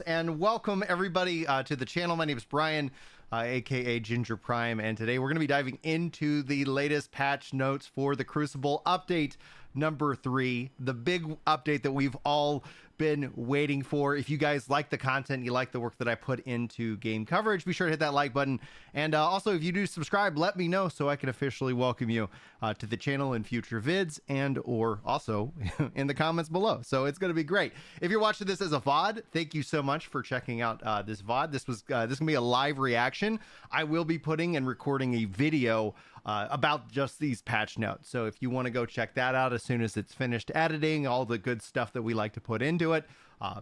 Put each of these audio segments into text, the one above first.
And welcome everybody to the channel. My name is Brian, aka Ginger Prime, and today we're going to be diving into the latest patch notes for the Crucible update number 3, the big update that we've all been waiting for. If you guys like the content, you like the work that I put into game coverage, be sure to hit that like button. And also, if you do subscribe, let me know so I can officially welcome you to the channel in future vids and or also in the comments below. So it's going to be great. If you're watching this as a VOD, thank you so much for checking out this VOD. This is going to be a live reaction. I will be putting and recording a video about just these patch notes. So if you want to go check that out as soon as it's finished editing, all the good stuff that we like to put into it,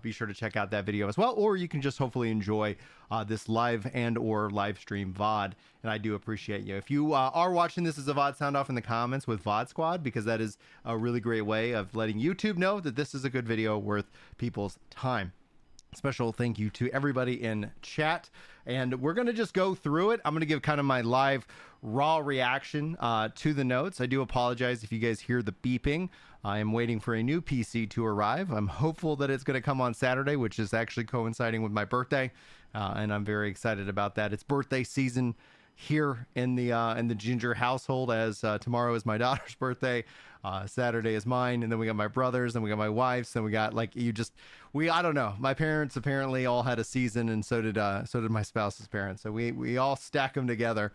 be sure to check out that video as well. Or you can just hopefully enjoy this live and or live stream VOD. And I do appreciate you. If you are watching this as a VOD, sound off in the comments with VOD Squad, because that is a really great way of letting YouTube know that this is a good video worth people's time. Special thank you to everybody in chat, and we're going to just go through it. I'm going to give kind of my live raw reaction to the notes. I do apologize if you guys hear the beeping. I am waiting for a new PC to arrive. I'm hopeful that it's going to come on Saturday, which is actually coinciding with my birthday, and I'm very excited about that. It's birthday season here in the Ginger household, as tomorrow is my daughter's birthday, Saturday is mine, and then we got my brothers, then we got my wife's, then we got I don't know, my parents apparently all had a season, and so did my spouse's parents, so we all stack them together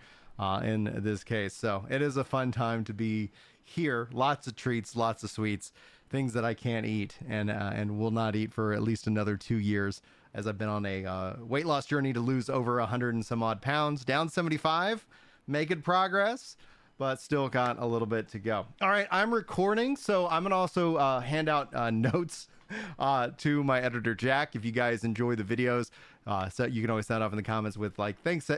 in this case. So it is a fun time to be here. Lots of treats, lots of sweets, things that I can't eat and will not eat for at least another 2 years, as I've been on a weight loss journey to lose over 100 and some odd pounds, down 75, making progress, but still got a little bit to go. All right, I'm recording, so I'm gonna also hand out notes to my editor Jack. If you guys enjoy the videos, so you can always sound off in the comments with like, thanks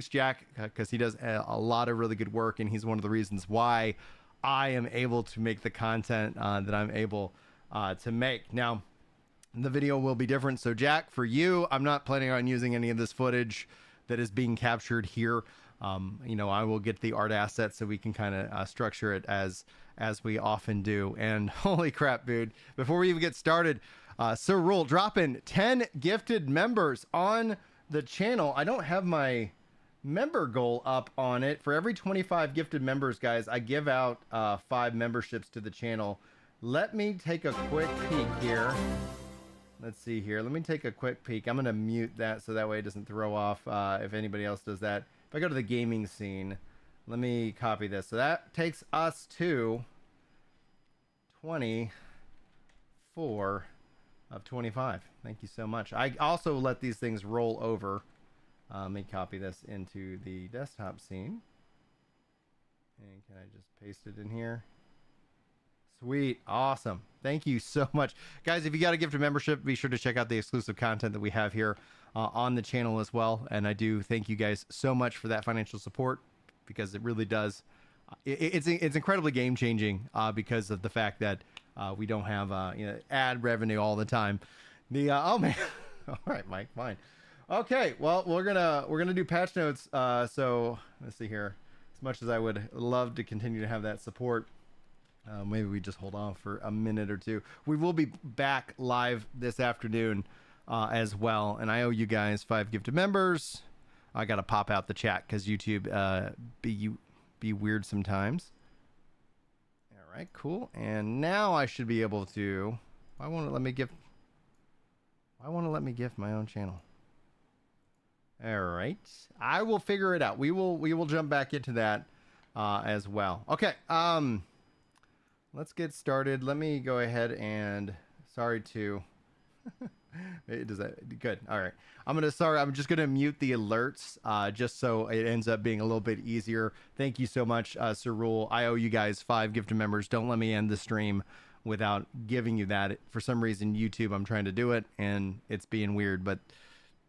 Jack, because he does a lot of really good work, and he's one of the reasons why I am able to make the content that I'm able to make. Now, the video will be different. So Jack, for you, I'm not planning on using any of this footage that is being captured here. You know, I will get the art assets so we can kind of structure it as we often do. And holy crap, dude, before we even get started, Sir Rule dropping 10 gifted members on the channel. I don't have my member goal up on it. For every 25 gifted members, guys, I give out 5 memberships to the channel. Let me take a quick peek here. Let's see here. Let me take a quick peek. I'm going to mute that so that way it doesn't throw off if anybody else does that. If I go to the gaming scene, let me copy this. So that takes us to 24 of 25. Thank you so much. I also let these things roll over. Let me copy this into the desktop scene. And can I just paste it in here? Sweet. Awesome. Thank you so much. Guys, if you got a gift of membership, be sure to check out the exclusive content that we have here on the channel as well. And I do thank you guys so much for that financial support, because it really does. It's incredibly game-changing because of the fact that we don't have ad revenue all the time. Oh man. All right, Mike, fine. Okay, well, we're gonna do patch notes. So let's see here. As much as I would love to continue to have that support, maybe we just hold on for a minute or two. We will be back live this afternoon as well, and I owe you guys 5 gifted members. I gotta pop out the chat because YouTube be weird sometimes. All right, cool. And now I should be able to. Why won't it let me gift my own channel? All right, I will figure it out. We will jump back into that as well. Okay. Let's get started. Let me go ahead and sorry to does that good. All right. I'm just gonna mute the alerts just so it ends up being a little bit easier. Thank you so much, Sir Rule. I owe you guys 5 gifted members. Don't let me end the stream without giving you that. For some reason, YouTube, I'm trying to do it and it's being weird, but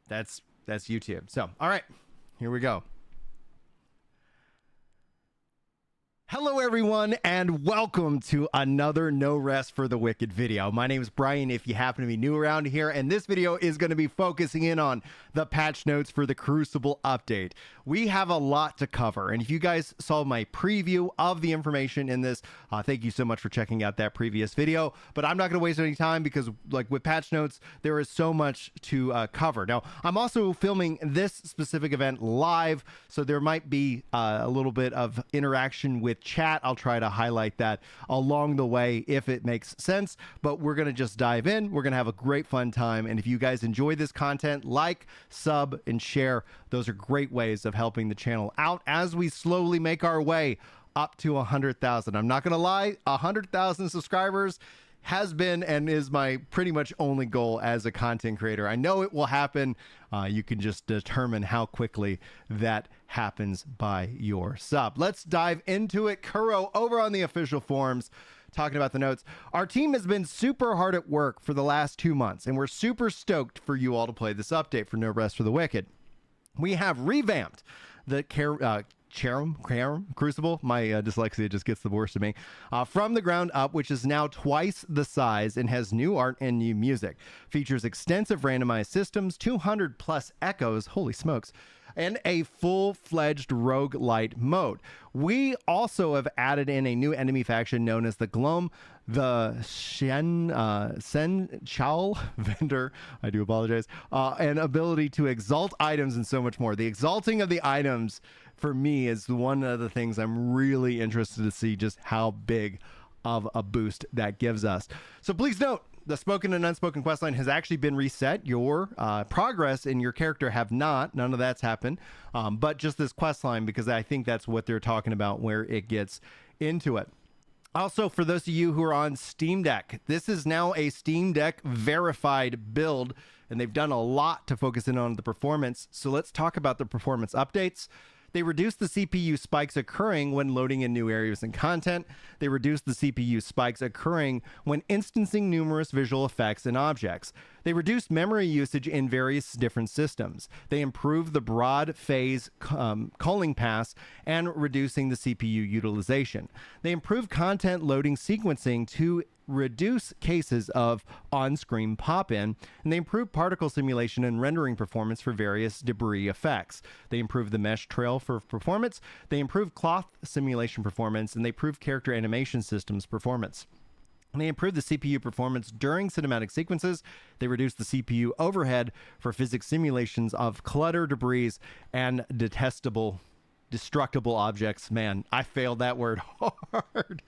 that's YouTube. So all right, here we go. Hello everyone, and welcome to another No Rest for the Wicked video. My name is Brian, if you happen to be new around here, and this video is going to be focusing in on the patch notes for the Crucible update. We have a lot to cover, and if you guys saw my preview of the information in this, thank you so much for checking out that previous video, but I'm not going to waste any time because, like with patch notes, there is so much to cover. Now, I'm also filming this specific event live, so there might be a little bit of interaction with chat. I'll try to highlight that along the way if it makes sense, but we're going to just dive in. We're going to have a great fun time, and if you guys enjoy this content, like, sub, and share. Those are great ways of helping the channel out as we slowly make our way up to 100,000. I'm not going to lie, 100,000 subscribers has been and is my pretty much only goal as a content creator. I know it will happen. You can just determine how quickly that happens by your sub. Let's dive into it. Kuro over on the official forums talking about the notes. Our team has been super hard at work for the last 2 months, and we're super stoked for you all to play this update for No Rest for the Wicked. We have revamped the Crucible, my dyslexia just gets the worst of me, from the ground up, which is now twice the size and has new art and new music. Features extensive randomized systems, 200 plus echoes, holy smokes, and a full-fledged roguelite mode. We also have added in a new enemy faction known as the Glom, the Sen Chal vendor, I do apologize, and ability to exalt items and so much more. The exalting of the items for me is one of the things I'm really interested to see just how big of a boost that gives us. So please note, the spoken and unspoken questline has actually been reset. Your progress and your character have not. None of that's happened. But just this questline, because I think that's what they're talking about where it gets into it. Also, for those of you who are on Steam Deck, this is now a Steam Deck verified build, and they've done a lot to focus in on the performance. So let's talk about the performance updates. They reduced the CPU spikes occurring when loading in new areas and content. They reduced the CPU spikes occurring when instancing numerous visual effects and objects. They reduced memory usage in various different systems. They improved the broad phase calling pass and reducing the CPU utilization. They improved content loading sequencing to reduce cases of on-screen pop-in, and they improved particle simulation and rendering performance for various debris effects. They improved the mesh trail for performance, they improved cloth simulation performance, and they improved character animation systems performance. And they improved the CPU performance during cinematic sequences. They reduced the CPU overhead for physics simulations of clutter, debris, and destructible objects. Man, I failed that word hard.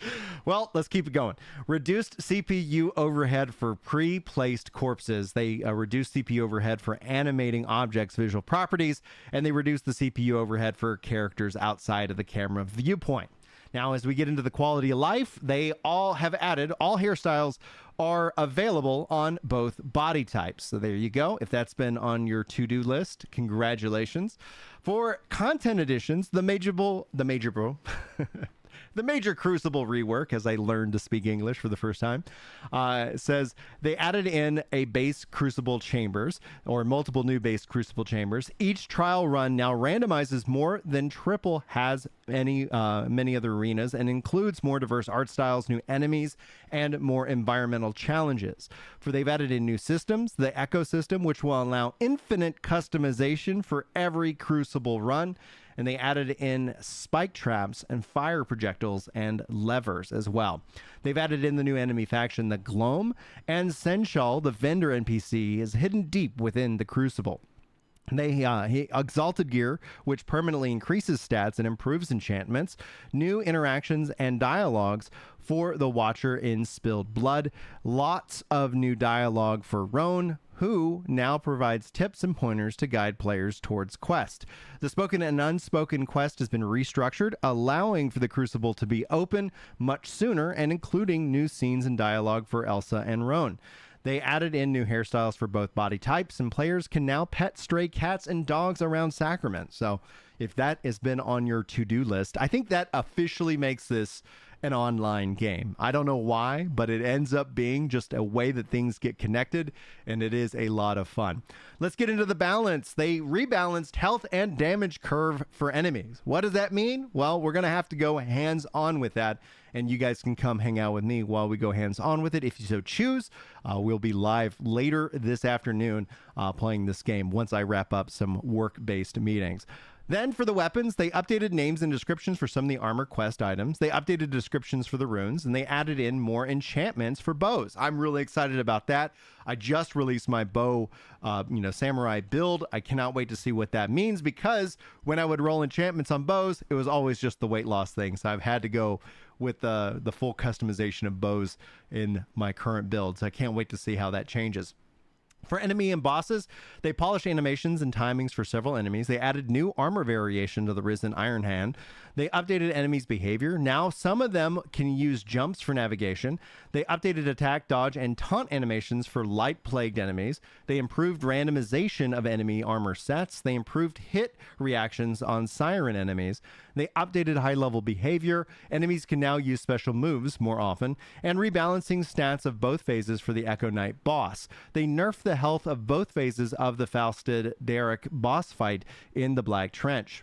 Well, let's keep it going. Reduced CPU overhead for pre-placed corpses. They reduced CPU overhead for animating objects' visual properties, and they reduced the CPU overhead for characters outside of the camera viewpoint. Now, as we get into the quality of life, they all have added, all hairstyles are available on both body types. So there you go. If that's been on your to-do list, congratulations. For content additions, the major Crucible rework, as I learned to speak English for the first time, says they added in a base Crucible chambers, or multiple new base Crucible chambers. Each trial run now randomizes more than triple has many other arenas, and includes more diverse art styles, new enemies, and more environmental challenges. For they've added in new systems, the Echo system, which will allow infinite customization for every Crucible run. And they added in spike traps and fire projectiles and levers as well. They've added in the new enemy faction, the Glom, and Senshal, the vendor NPC, is hidden deep within the Crucible. He exalted gear, which permanently increases stats and improves enchantments, new interactions and dialogues for the Watcher in Spilled Blood, lots of new dialogue for Roan, who now provides tips and pointers to guide players towards quest. The spoken and unspoken quest has been restructured, allowing for the Crucible to be open much sooner and including new scenes and dialogue for Elsa and Roan. They added in new hairstyles for both body types, and players can now pet stray cats and dogs around Sacrament. So if that has been on your to-do list, I think that officially makes this an online game. I don't know why, but it ends up being just a way that things get connected, and it is a lot of fun. Let's get into the balance. They rebalanced health and damage curve for enemies. What does that mean? Well, we're going to have to go hands-on with that, and you guys can come hang out with me while we go hands-on with it if you so choose. We'll be live later this afternoon playing this game once I wrap up some work-based meetings. Then for the weapons, they updated names and descriptions for some of the armor quest items. They updated descriptions for the runes, and they added in more enchantments for bows. I'm really excited about that. I just released my bow, samurai build. I cannot wait to see what that means, because when I would roll enchantments on bows, it was always just the weight loss thing. So I've had to go with the full customization of bows in my current build. So I can't wait to see how that changes. For enemy and bosses, they polished animations and timings for several enemies. They added new armor variation to the Risen Iron Hand. They updated enemies' behavior. Now, some of them can use jumps for navigation. They updated attack, dodge, and taunt animations for light-plagued enemies. They improved randomization of enemy armor sets. They improved hit reactions on siren enemies. They updated high-level behavior. Enemies can now use special moves more often. And rebalancing stats of both phases for the Echo Knight boss. They nerfed the health of both phases of the Fausted Derek boss fight in the Black Trench.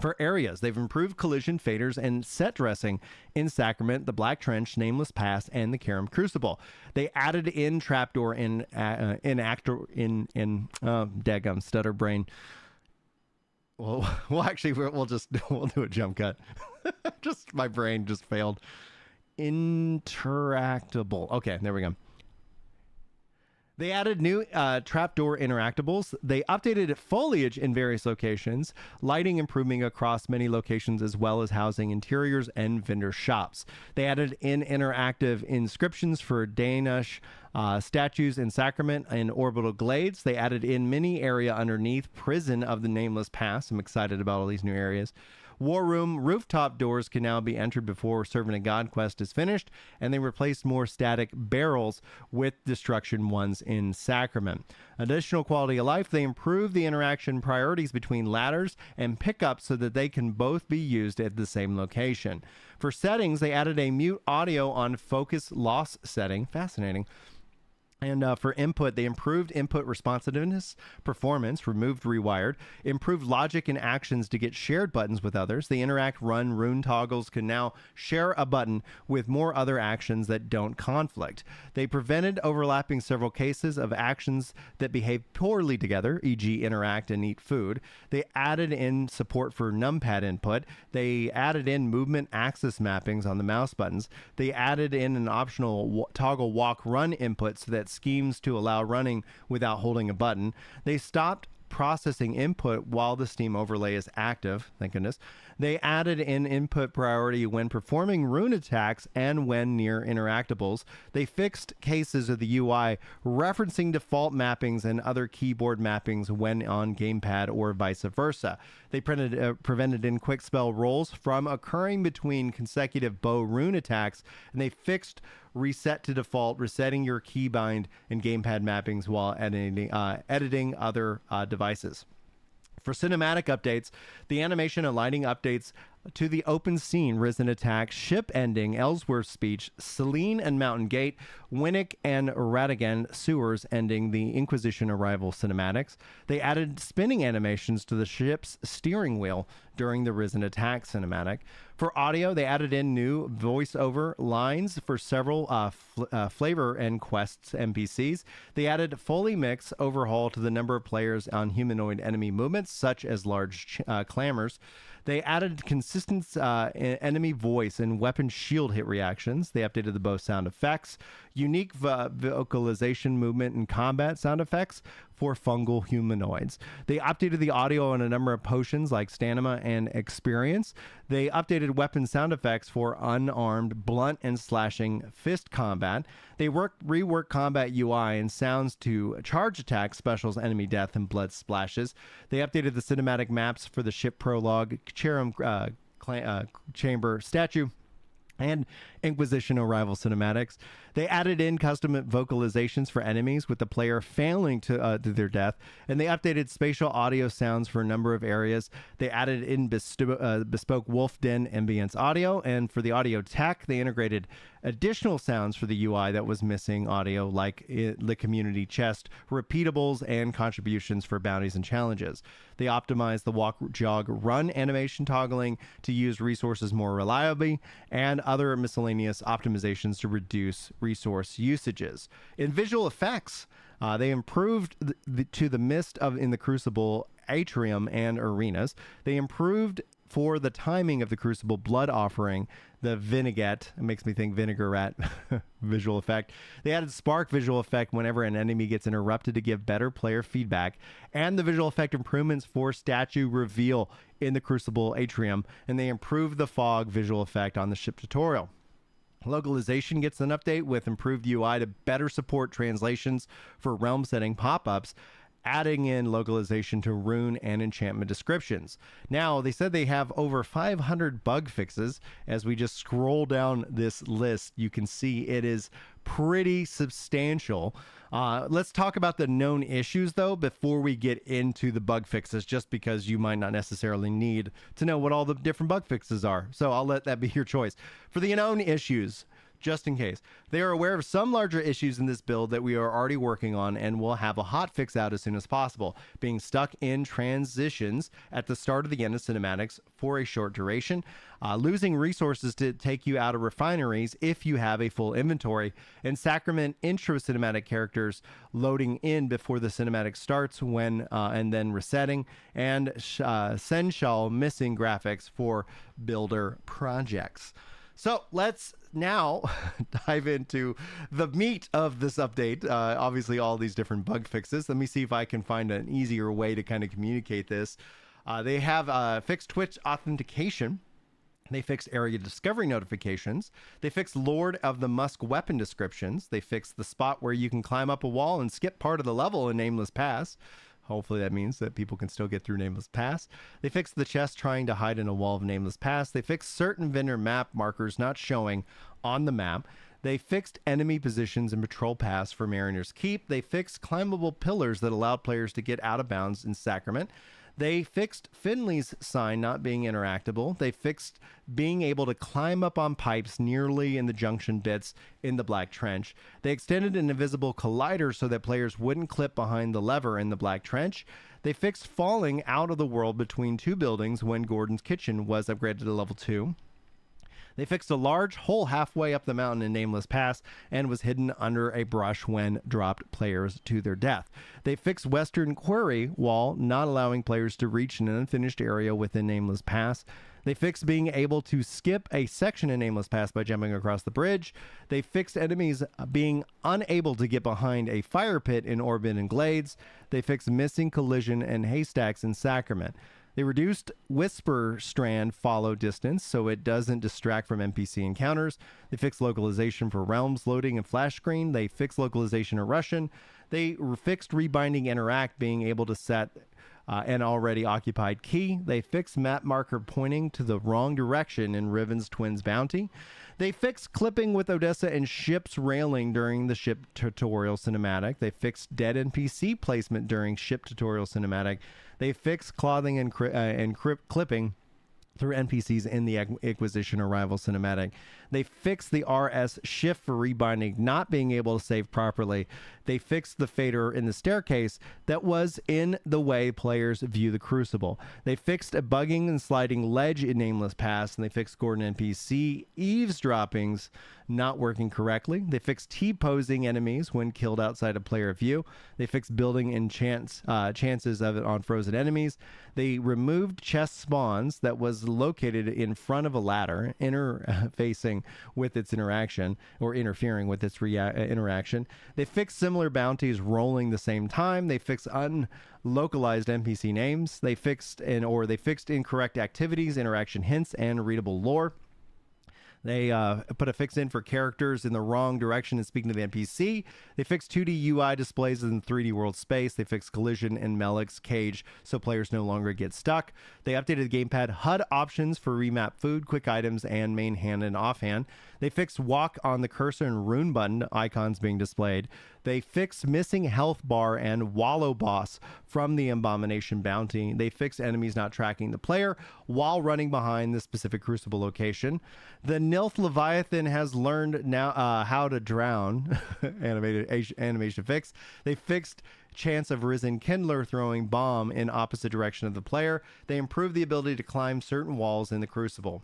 For areas, they've improved collision faders and set dressing in Sacrament, the Black Trench, Nameless Pass, and the Karam Crucible. They added in trapdoor daggum stutter brain. Well, actually, we'll do a jump cut. Just my brain just failed. Interactable. Okay, there we go. They added new trapdoor interactables. They updated foliage in various locations, lighting improving across many locations, as well as housing interiors and vendor shops. They added in interactive inscriptions for Danish statues in Sacrament and Orbital Glades. They added in mini area underneath Prison of the Nameless Pass. I'm excited about all these new areas. War Room rooftop doors can now be entered before Servant of God quest is finished, and they replaced more static barrels with destruction ones in Sacrament. Additional quality of life, they improved the interaction priorities between ladders and pickups so that they can both be used at the same location. For settings, they added a mute audio on focus loss setting. Fascinating. And for input, they improved input responsiveness, performance, removed rewired, improved logic and actions to get shared buttons with others. The interact run rune toggles can now share a button with more other actions that don't conflict. They prevented overlapping several cases of actions that behave poorly together, e.g. interact and eat food. They added in support for numpad input. They added in movement axis mappings on the mouse buttons. They added in an optional toggle walk run input so that schemes to allow running without holding a button. They stopped processing input while the Steam overlay is active. Thank goodness. They added in input priority when performing rune attacks and when near interactables. They fixed cases of the UI referencing default mappings and other keyboard mappings when on gamepad or vice versa. They prevented in quick spell rolls from occurring between consecutive bow rune attacks, and they fixed reset to default, resetting your keybind and gamepad mappings while editing other devices. For cinematic updates, the animation and lighting updates to the open scene, Risen Attack, Ship Ending, Ellsworth Speech, Selene and Mountain Gate, Winnick and Radigan Sewers Ending, the Inquisition Arrival cinematics. They added spinning animations to the ship's steering wheel during the Risen Attack cinematic. For audio, they added in new voiceover lines for several flavor and quests NPCs. They added fully mix overhaul to the number of players on humanoid enemy movements, such as large clamors. They added consistent enemy voice and weapon shield hit reactions. They updated the bow sound effects, unique vocalization, movement, and combat sound effects for fungal humanoids. They updated the audio on a number of potions like stamina and experience. They updated weapon sound effects for unarmed, blunt, and slashing fist combat. They reworked combat UI and sounds to charge attack, specials, enemy death, and blood splashes. They updated the cinematic maps for the ship prologue, Cherum chamber statue, and Inquisition Arrival cinematics. They added in custom vocalizations for enemies with the player failing to their death, and they updated spatial audio sounds for a number of areas. They added in bespoke wolf den ambience audio, and for the audio tech, they integrated additional sounds for the UI that was missing audio, like the community chest, repeatables, and contributions for bounties and challenges. They optimized the walk, jog, run animation toggling to use resources more reliably, and other miscellaneous optimizations to reduce resource usages. In visual effects, they improved to the mist in the Crucible atrium and arenas. They improved for the timing of the Crucible blood offering, the vinaigrette, it makes me think vinaigrette visual effect. They added spark visual effect whenever an enemy gets interrupted to give better player feedback, and the visual effect improvements for statue reveal in the Crucible atrium, and they improved the fog visual effect on the ship tutorial. Localization gets an update with improved UI to better support translations for realm setting pop-ups, adding in localization to rune and enchantment descriptions. Now, they said they have over 500 bug fixes. As we just scroll down this list, you can see it is pretty substantial. Let's talk about the known issues, though, before we get into the bug fixes, just because you might not necessarily need to know what all the different bug fixes are. So I'll let that be your choice. For the known issues, just in case, they are aware of some larger issues in this build that we are already working on and will have a hot fix out as soon as possible. Being stuck in transitions at the start of the end of cinematics for a short duration, losing resources to take you out of refineries if you have a full inventory, and sacrament intro cinematic characters loading in before the cinematic starts and then resetting, and Senshal missing graphics for builder projects. So let's now dive into the meat of this update. Obviously, all these different bug fixes. Let me see if I can find an easier way to kind of communicate this. They have fixed Twitch authentication. They fixed area discovery notifications. They fixed Lord of the Musk weapon descriptions. They fixed the spot where you can climb up a wall and skip part of the level in Nameless Pass. Hopefully that means that people can still get through Nameless Pass. They fixed the chest trying to hide in a wall of Nameless Pass. They fixed certain vendor map markers not showing on the map. They fixed enemy positions in Patrol Pass for Mariner's Keep. They fixed climbable pillars that allowed players to get out of bounds in Sacrament. They fixed Finley's sign not being interactable. They fixed being able to climb up on pipes nearly in the junction bits in the Black Trench. They extended an invisible collider so that players wouldn't clip behind the lever in the Black Trench. They fixed falling out of the world between two buildings when Gordon's Kitchen was upgraded to level 2. They fixed a large hole halfway up the mountain in Nameless Pass and was hidden under a brush when dropped players to their death. They fixed Western Quarry wall, not allowing players to reach an unfinished area within Nameless Pass. They fixed being able to skip a section in Nameless Pass by jumping across the bridge. They fixed enemies being unable to get behind a fire pit in Orbit and Glades. They fixed missing collision and haystacks in Sacrament. They reduced Whisper Strand follow distance so it doesn't distract from NPC encounters. They fixed localization for realms loading and flash screen. They fixed localization of Russian. They fixed rebinding interact being able to set an already occupied key. They fixed map marker pointing to the wrong direction in Riven's Twins Bounty. They fixed clipping with Odessa and ship's railing during the ship tutorial cinematic. They fixed dead NPC placement during ship tutorial cinematic. They fixed clothing and clipping through NPCs in the Inquisition Arrival cinematic. They fixed the RS shift for rebinding not being able to save properly. They fixed the fader in the staircase that was in the way players view the Crucible. They fixed a bugging and sliding ledge in Nameless Pass, and they fixed Gordon NPC eavesdroppings not working correctly. They fixed T-posing enemies when killed outside of player view. They fixed building and chances of it on frozen enemies. They removed chest spawns that was located in front of a ladder, interfacing with its interaction or interfering with its interaction. They fixed similar bounties rolling the same time. They fixed unlocalized NPC names. They fixed incorrect activities, interaction hints, and readable lore. They put a fix in for characters in the wrong direction and speaking to the NPC. They fixed 2D UI displays in 3D world space. They fixed collision in Melik's cage so players no longer get stuck. They updated the gamepad HUD options for remap food, quick items, and main hand and offhand. They fixed walk on the cursor and rune button icons being displayed. They fixed missing health bar and wallow boss from the Abomination bounty. They fixed enemies not tracking the player while running behind the specific Crucible location. The Nilth Leviathan has learned now how to drown. Animation fix. They fixed chance of Risen Kindler throwing bomb in opposite direction of the player. They improved the ability to climb certain walls in the Crucible.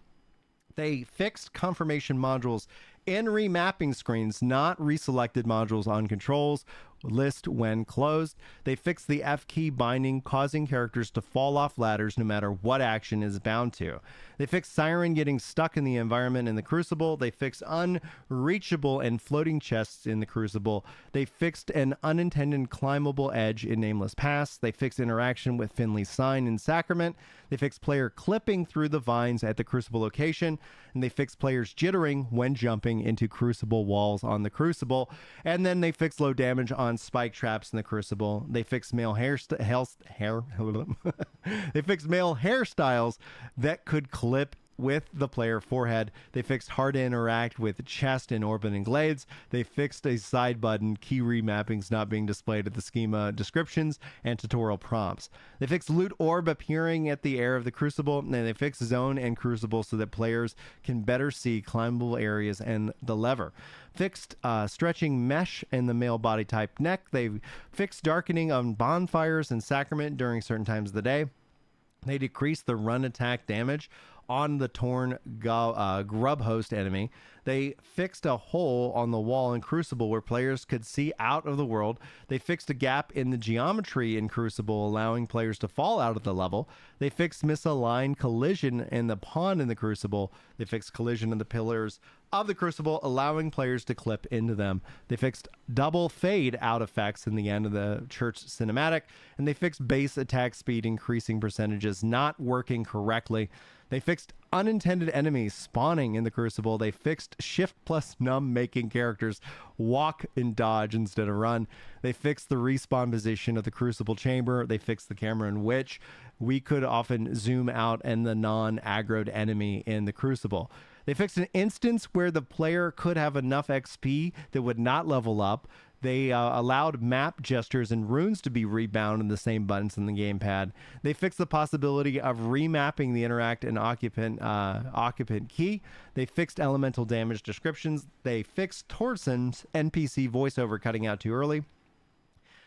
They fixed confirmation modules in remapping screens, not reselected modules on controls list when closed. They fixed the F key binding, causing characters to fall off ladders no matter what action is bound to. They fixed Siren getting stuck in the environment in the Crucible. They fixed unreachable and floating chests in the Crucible. They fixed an unintended climbable edge in Nameless Pass. They fixed interaction with Finley's sign in Sacrament. They fixed player clipping through the vines at the Crucible location. And they fixed players jittering when jumping into Crucible walls on the Crucible. And then they fixed low damage on spike traps in the Crucible. They fixed male they fixed male hairstyles that could clip with the player forehead. They fixed hard to interact with chest and orbiting glades. They fixed a side button, key remappings not being displayed at the schema descriptions and tutorial prompts. They fixed loot orb appearing at the air of the Crucible, and they fixed zone and Crucible so that players can better see climbable areas and the lever. Fixed stretching mesh in the male body type neck. They fixed darkening on bonfires and Sacrament during certain times of the day. They decreased the run attack damage on the torn grub host enemy. They fixed a hole on the wall in Crucible where players could see out of the world. They fixed a gap in the geometry in Crucible, allowing players to fall out of the level. They fixed misaligned collision in the pawn in the Crucible. They fixed collision in the pillars of the Crucible, allowing players to clip into them. They fixed double fade out effects in the end of the church cinematic, and they fixed base attack speed increasing percentages not working correctly. They fixed unintended enemies spawning in the Crucible. They fixed shift plus num making characters walk and dodge instead of run. They fixed the respawn position of the Crucible chamber. They fixed the camera in which we could often zoom out and the non-aggroed enemy in the Crucible. They fixed an instance where the player could have enough XP that would not level up. They allowed map gestures and runes to be rebound in the same buttons in the gamepad. They fixed the possibility of remapping the interact and occupant key. They fixed elemental damage descriptions. They fixed Torson's NPC voiceover cutting out too early.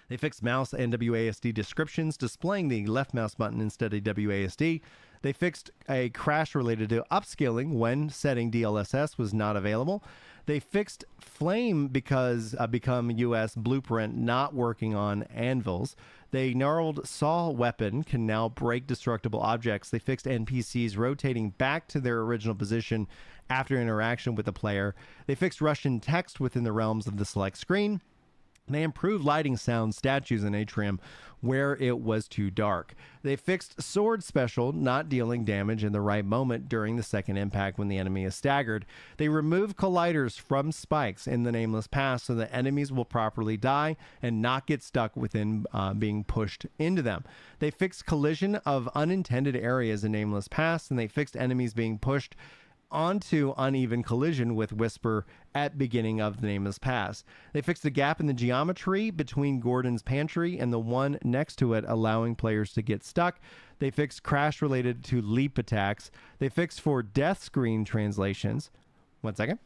They fixed mouse and WASD descriptions, displaying the left mouse button instead of WASD. They fixed a crash related to upscaling when setting DLSS was not available. They fixed flame because become US blueprint not working on anvils. They gnarled saw weapon can now break destructible objects. They fixed NPCs rotating back to their original position after interaction with the player. They fixed Russian text within the realms of the select screen. They improved lighting sound statues in Atrium where it was too dark. They fixed sword special not dealing damage in the right moment during the second impact when the enemy is staggered. They removed colliders from spikes in the Nameless Pass so that enemies will properly die and not get stuck within being pushed into them. They fixed collision of unintended areas in Nameless Pass, and they fixed enemies being pushed onto uneven collision with Whisper at beginning of the Nameless Pass. They fixed the gap in the geometry between Gordon's pantry and the one next to it, allowing players to get stuck. They fixed crash related to leap attacks. They fixed for death screen translations. 1 second.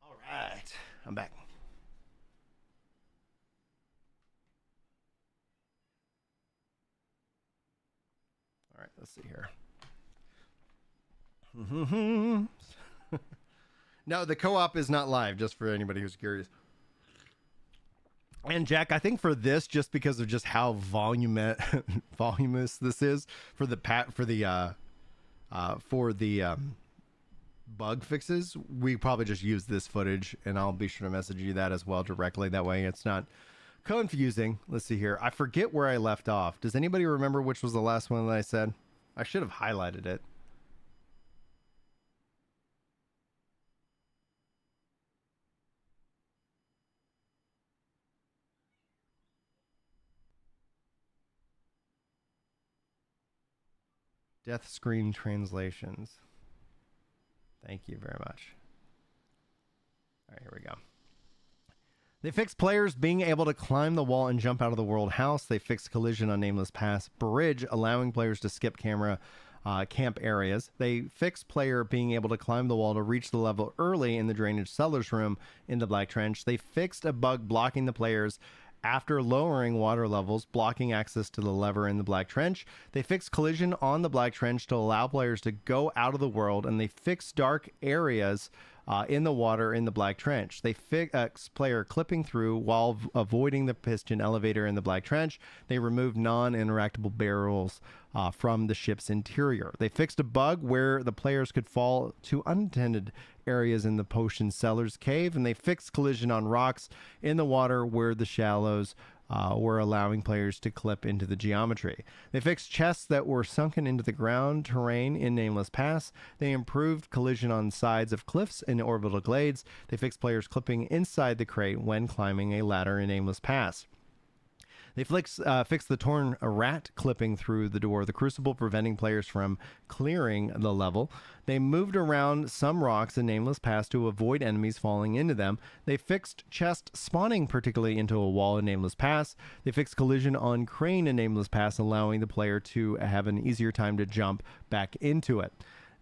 All right, I'm back. All right, let's see here. No, the co-op is not live, just for anybody who's curious. And Jack, I think for this, just because of just how voluminous this is for the bug fixes, we probably just use this footage, and I'll be sure to message you that as well directly. That way, it's not confusing. Let's see here. I forget where I left off. Does anybody remember which was the last one that I said? I should have highlighted it. Death screen translations. Thank you very much. All right, here we go. They fixed players being able to climb the wall and jump out of the world house. They fixed collision on Nameless Pass Bridge, allowing players to skip camp areas. They fixed player being able to climb the wall to reach the level early in the drainage cellars room in the Black Trench. They fixed a bug blocking the players after lowering water levels, blocking access to the lever in the Black Trench. They fixed collision on the Black Trench to allow players to go out of the world, and they fixed dark areas in the water in the Black Trench. They fixed player clipping through while avoiding the piston elevator in the Black Trench. They removed non-interactable barrels from the ship's interior. They fixed a bug where the players could fall to unattended areas in the potion cellar's cave, and they fixed collision on rocks in the water where the shallows were allowing players to clip into the geometry. They fixed chests that were sunken into the ground terrain in Nameless Pass. They improved collision on sides of cliffs in orbital glades. They fixed players clipping inside the crate when climbing a ladder in Nameless Pass. They fixed the torn rat clipping through the door of the Crucible, preventing players from clearing the level. They moved around some rocks in Nameless Pass to avoid enemies falling into them. They fixed chest spawning particularly into a wall in Nameless Pass. They fixed collision on crane in Nameless Pass, allowing the player to have an easier time to jump back into it.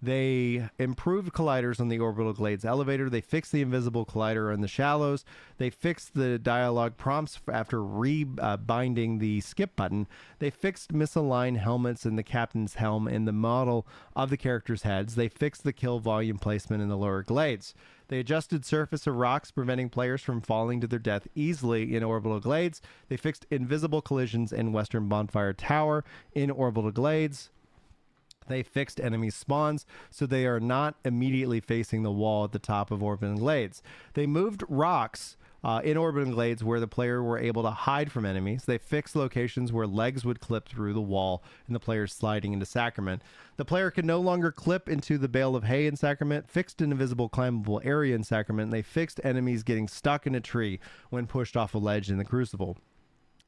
They improved colliders on the Orbital Glades elevator. They fixed the invisible collider in the shallows. They fixed the dialogue prompts after rebinding the skip button. They fixed misaligned helmets in the captain's helm and the model of the characters' heads. They fixed the kill volume placement in the lower glades. They adjusted surface of rocks, preventing players from falling to their death easily in Orbital Glades. They fixed invisible collisions in Western Bonfire Tower in Orbital Glades. They fixed enemy spawns so they are not immediately facing the wall at the top of Orbital Glades. They moved rocks in Orbital Glades where the player were able to hide from enemies. They fixed locations where legs would clip through the wall and the player sliding into Sacrament. The player could no longer clip into the bale of hay in Sacrament, fixed an invisible climbable area in Sacrament, and they fixed enemies getting stuck in a tree when pushed off a ledge in the Crucible.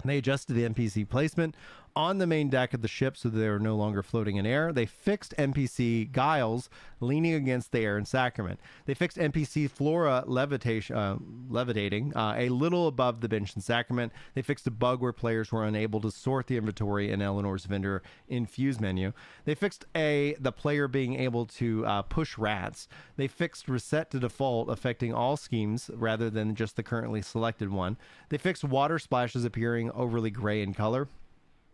They adjusted the NPC placement on the main deck of the ship so they were no longer floating in air. They fixed NPC Giles leaning against the air in Sacrament. They fixed NPC Flora levitating a little above the bench in Sacrament. They fixed a bug where players were unable to sort the inventory in Eleanor's vendor infuse menu. They fixed the player being able to push rats. They fixed reset to default, affecting all schemes rather than just the currently selected one. They fixed water splashes appearing overly gray in color.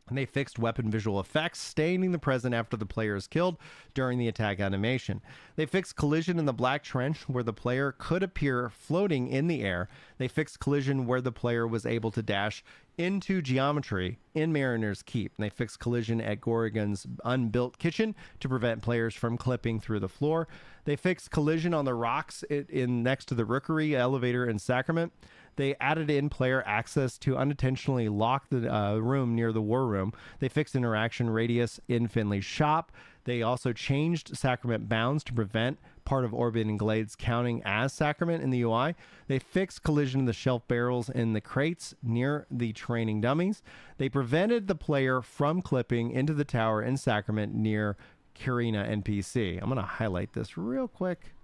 And they fixed weapon visual effects, staining the present after the player is killed during the attack animation. They fixed collision in the Black Trench where the player could appear floating in the air. They fixed collision where the player was able to dash into geometry in Mariner's Keep. And they fixed collision at Gorrigan's unbuilt kitchen to prevent players from clipping through the floor. They fixed collision on the rocks in next to the Rookery elevator in Sacrament. They added in player access to unintentionally lock the room near the war room. They fixed interaction radius in Finley's shop. They also changed Sacrament bounds to prevent part of Orbit and Glades counting as Sacrament in the UI. They fixed collision in the shelf barrels in the crates near the training dummies. They prevented the player from clipping into the tower in Sacrament near Karina NPC. I'm going to highlight this real quick.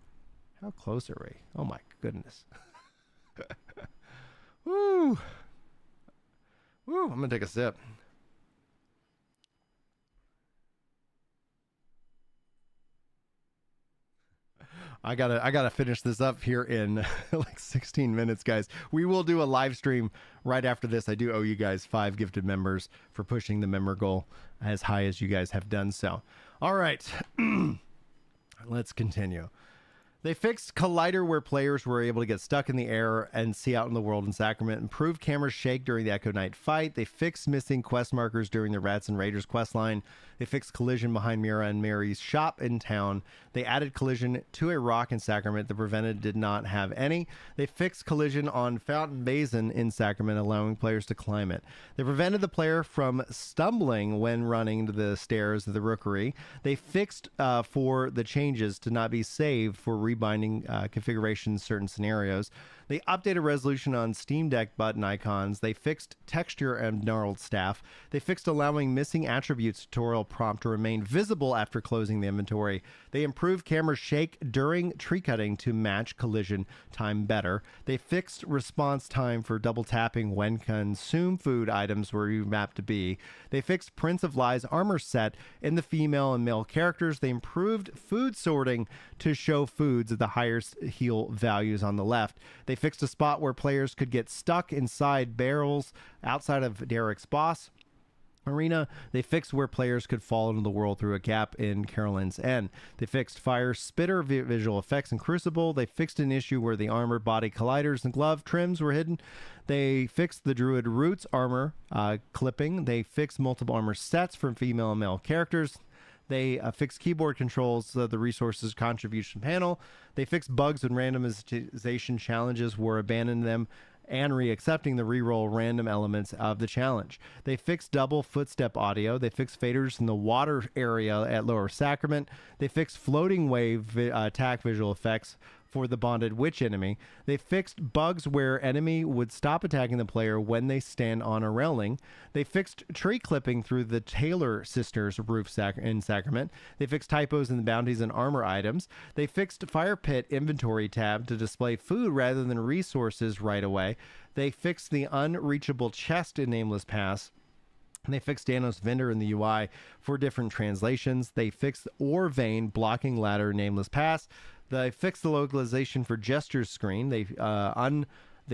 How close are we? Oh my goodness. Woo! Woo! I'm gonna take a sip. I gotta finish this up here in like 16 minutes, guys. We will do a live stream right after this. I do owe you guys 5 gifted members for pushing the member goal as high as you guys have done so. All right, let's continue. They fixed Collider where players were able to get stuck in the air and see out in the world in Sacrament. Improved camera shake during the Echo Knight fight. They fixed missing quest markers during the Rats and Raiders quest line. They fixed collision behind Mira and Mary's shop in town. They added collision to a rock in Sacrament that Prevented did not have any. They fixed collision on Fountain Basin in Sacrament, allowing players to climb it. They prevented the player from stumbling when running to the stairs of the Rookery. They fixed for the changes to not be saved for rebinding configurations certain scenarios. They updated resolution on Steam Deck button icons. They fixed texture and gnarled staff. They fixed allowing missing attributes tutorial prompt to remain visible after closing the inventory. They improved camera shake during tree cutting to match collision time better. They fixed response time for double tapping when consume food items where you map to be. They fixed Prince of Lies armor set in the female and male characters. They improved food sorting to show foods at the highest heal values on the left. They fixed a spot where players could get stuck inside barrels outside of Derek's boss arena. They fixed where players could fall into the world through a gap in Caroline's End. They fixed fire spitter visual effects in Crucible. They fixed an issue where the armor body colliders and glove trims were hidden. They fixed the Druid Roots armor clipping. They fixed multiple armor sets from female and male characters. They fixed keyboard controls, the resources contribution panel. They fixed bugs when randomization challenges were abandoned them and re-accepting the reroll random elements of the challenge. They fixed double footstep audio. They fixed faders in the water area at Lower Sacrament. They fixed floating wave attack visual effects for the bonded witch enemy. They fixed bugs where enemy would stop attacking the player when they stand on a railing. They fixed tree clipping through the Taylor sisters roof in Sacrament. They fixed typos in the bounties and armor items. They fixed fire pit inventory tab to display food rather than resources right away. They fixed the unreachable chest in Nameless Pass. And they fixed Danos Vendor in the UI for different translations. They fixed Ore Vein blocking ladder Nameless Pass. They fixed the localization for gestures screen. They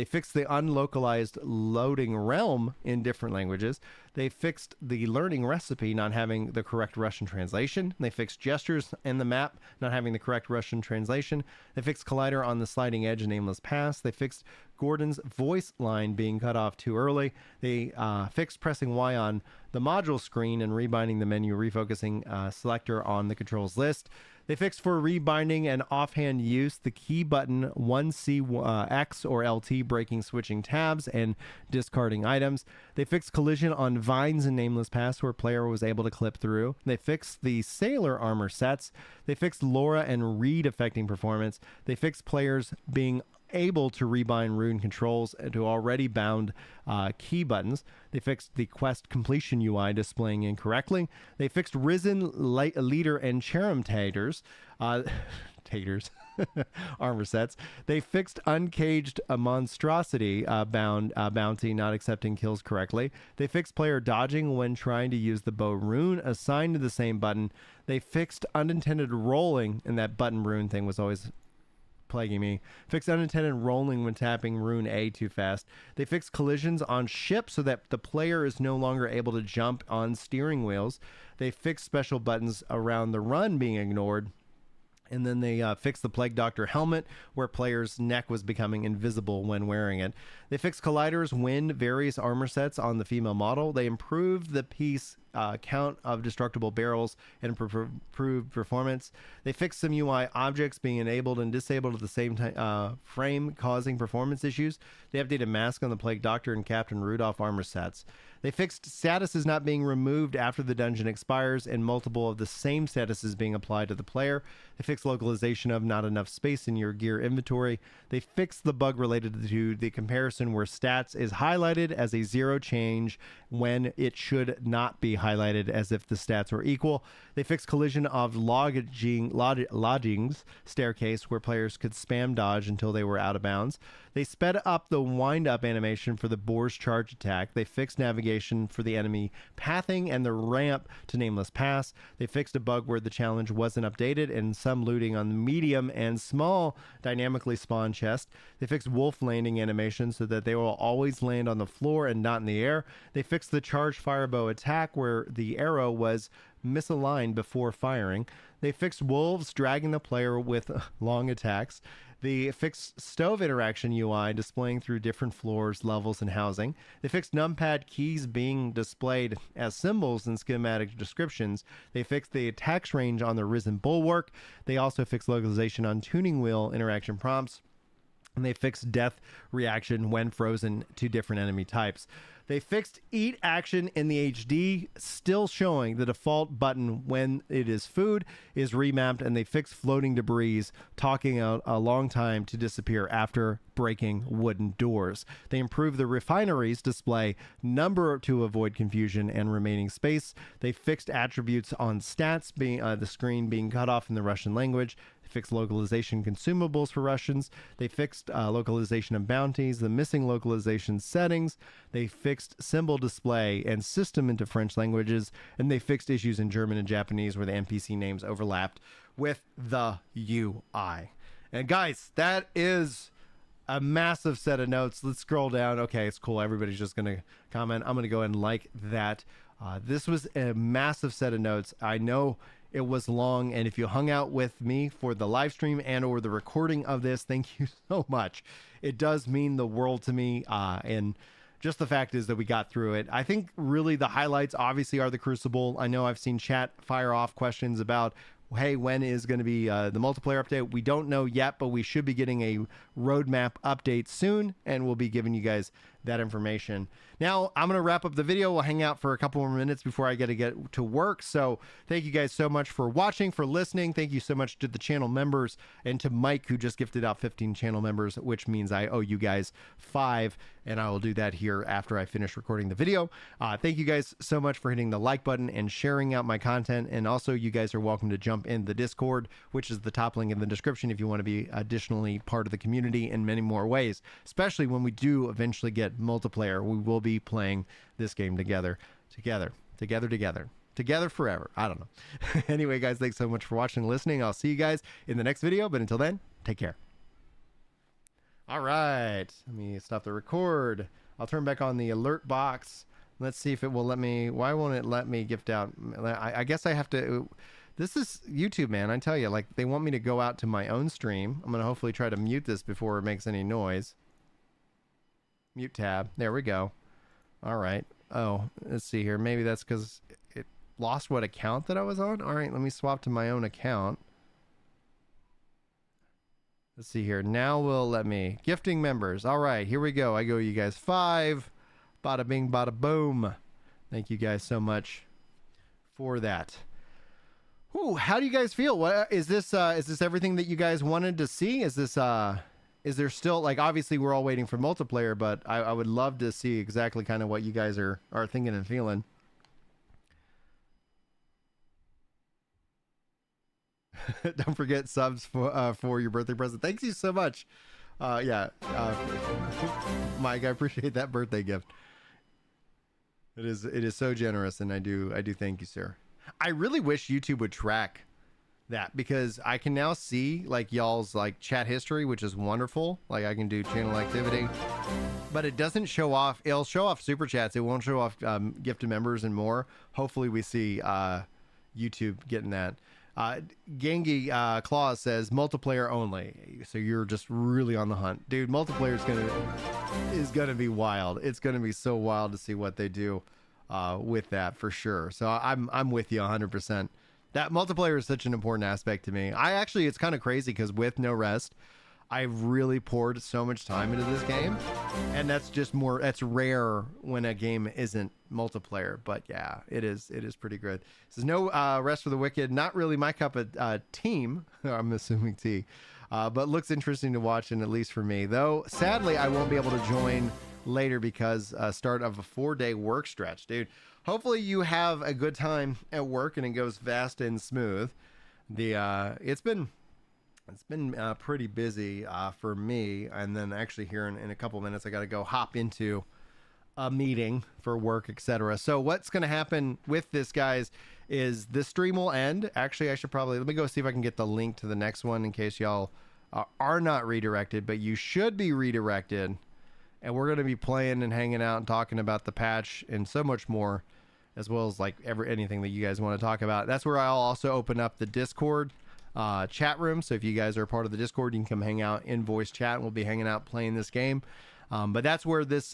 fixed the unlocalized loading realm in different languages. They fixed the learning recipe not having the correct Russian translation. They fixed gestures in the map not having the correct Russian translation. They fixed Collider on the sliding edge in Nameless Pass. They fixed Gordon's voice line being cut off too early. They fixed pressing Y on the module screen and rebinding the menu, refocusing selector on the controls list. They fixed for rebinding and offhand use the key button 1C X or LT breaking switching tabs and discarding items. They fixed collision on vines in Nameless Pass where player was able to clip through. They fixed the sailor armor sets. They fixed Laura and Reed affecting performance. They fixed players being able to rebind rune controls to already bound key buttons. They fixed the quest completion UI displaying incorrectly. They fixed Risen Leader and Cherem taters. Armor sets. They fixed Uncaged Monstrosity bounty not accepting kills correctly. They fixed player dodging when trying to use the bow rune assigned to the same button. They fixed unintended rolling, and that button rune thing was always plaguing me. Fixed unintended rolling when tapping rune A too fast. They fixed collisions on ships so that the player is no longer able to jump on steering wheels. They fixed special buttons around the run being ignored. And then they fixed the Plague Doctor helmet where player's neck was becoming invisible when wearing it. They fixed Collider's wind various armor sets on the female model. They improved the piece count of destructible barrels and improved performance. They fixed some UI objects being enabled and disabled at the same frame, causing performance issues. They updated mask on the Plague Doctor and Captain Rudolph armor sets. They fixed statuses not being removed after the dungeon expires and multiple of the same statuses being applied to the player. They fixed localization of not enough space in your gear inventory. They fixed the bug related to the comparison where stats is highlighted as a 0 change when it should not be highlighted as if the stats were equal. They fixed collision of lodgings staircase where players could spam dodge until they were out of bounds. They sped up the wind-up animation for the boar's charge attack. They fixed navigation for the enemy pathing and the ramp to Nameless Pass. They fixed a bug where the challenge wasn't updated and some looting on the medium and small dynamically spawned chest. They fixed wolf landing animation so that they will always land on the floor and not in the air. They fixed the charge firebow attack where where the arrow was misaligned before firing. They fixed wolves dragging the player with long attacks. They fixed stove interaction UI displaying through different floors, levels, and housing. They fixed numpad keys being displayed as symbols in schematic descriptions. They fixed the attacks range on the risen bulwark. They also fixed localization on tuning wheel interaction prompts. And they fixed death reaction when frozen to different enemy types. They fixed eat action in the HD, still showing the default button when it is food is remapped, and they fixed floating debris, talking a long time to disappear after breaking wooden doors. They improved the refineries display number to avoid confusion and remaining space. They fixed attributes on stats, being the screen being cut off in the Russian language. Fixed localization consumables for Russians. They fixed localization of bounties, the missing localization settings. They fixed symbol display and system into French languages, and they fixed issues in German and Japanese where the NPC names overlapped with the UI. And guys, that is a massive set of notes. Let's scroll down. Okay, it's cool. Everybody's just going to comment. I'm going to go ahead and like that. This was a massive set of notes. I know it was long, and if you hung out with me for the live stream and or the recording of this, thank you so much. It does mean the world to me, and just the fact is that we got through it. I think really the highlights obviously are the Crucible. I know I've seen chat fire off questions about, hey, when is going to be the multiplayer update? We don't know yet, but we should be getting a roadmap update soon, and we'll be giving you guys that information. Now, I'm going to wrap up the video. We'll hang out for a couple more minutes before I get to work. So thank you guys so much for watching, for listening. Thank you so much to the channel members and to Mike, who just gifted out 15 channel members, which means I owe you guys 5, and I will do that here after I finish recording the video. Thank you guys so much for hitting the like button and sharing out my content. And also, you guys are welcome to jump in the Discord, which is the top link in the description if you want to be additionally part of the community in many more ways, especially when we do eventually get multiplayer. We will be playing this game together forever. I don't know. Anyway, guys, thanks so much for watching and listening. I'll see you guys in the next video, but until then, take care. All right, let me stop the record. I'll turn back on the alert box. Let's see if it will let me. Why won't it let me gift out? I guess I have to. This is YouTube, man. I tell you, like, they want me to go out to my own stream. I'm going to hopefully try to mute this before it makes any noise. Mute tab. There we go. All right. Oh, let's see here. Maybe that's because it lost what account that I was on. All right, let me swap to my own account. Let's see here. Now will let me. Gifting members. All right, here we go. I go you guys 5. Bada bing, bada boom. Thank you guys so much for that. Ooh, how do you guys feel? What is this? Is this everything that you guys wanted to see? Is this is there still, like, obviously we're all waiting for multiplayer, but I would love to see exactly kind of what you guys are thinking and feeling. Don't forget subs for your birthday present. Thank you so much. Yeah, Mike, I appreciate that birthday gift. It is so generous, and I do thank you, sir. I really wish YouTube would track that, because I can now see like y'all's like chat history, which is wonderful. Like, I can do channel activity, but it doesn't show off. It'll show off super chats. It won't show off gifted members and more. Hopefully we see YouTube getting that. Gengi Claus says multiplayer only, so you're just really on the hunt, dude. Multiplayer is gonna be wild. It's gonna be so wild to see what they do with that, for sure. So I'm with you 100%. That multiplayer is such an important aspect to me. It's kind of crazy because with no rest, I've really poured so much time into this game, and that's rare when a game isn't multiplayer. But yeah, it is pretty good. There's no rest for the wicked. Not really my cup of team. I'm assuming tea, but looks interesting to watch, and at least for me. Though sadly, I won't be able to join later because start of a 4-day work stretch, dude. Hopefully you have a good time at work and it goes fast and smooth. It's been pretty busy for me, and then actually here in a couple minutes I got to go hop into a meeting for work, etc. So what's going to happen with this, guys, is this stream will end. Actually, I should probably let me go see if I can get the link to the next one in case y'all are not redirected, but you should be redirected. And we're going to be playing and hanging out and talking about the patch and so much more as well as like anything that you guys want to talk about. That's where I'll also open up the Discord chat room. So if you guys are a part of the Discord, you can come hang out in voice chat. We'll be hanging out playing this game. But that's where this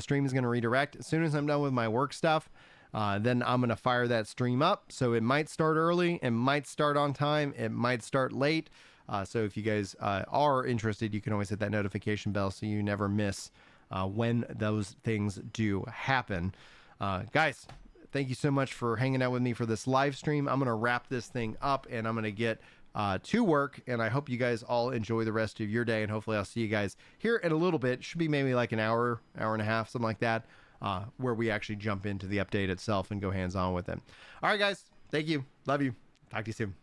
stream is going to redirect. As soon as I'm done with my work stuff, then I'm going to fire that stream up. So it might start early, it might start on time, it might start late. So if you guys are interested, you can always hit that notification bell so you never miss when those things do happen. Guys, thank you so much for hanging out with me for this live stream. I'm going to wrap this thing up and I'm going to get to work, and I hope you guys all enjoy the rest of your day, and hopefully I'll see you guys here in a little bit. Should be maybe like an hour and a half, something like that, where we actually jump into the update itself and go hands-on with it. All right, guys. Thank you. Love you. Talk to you soon.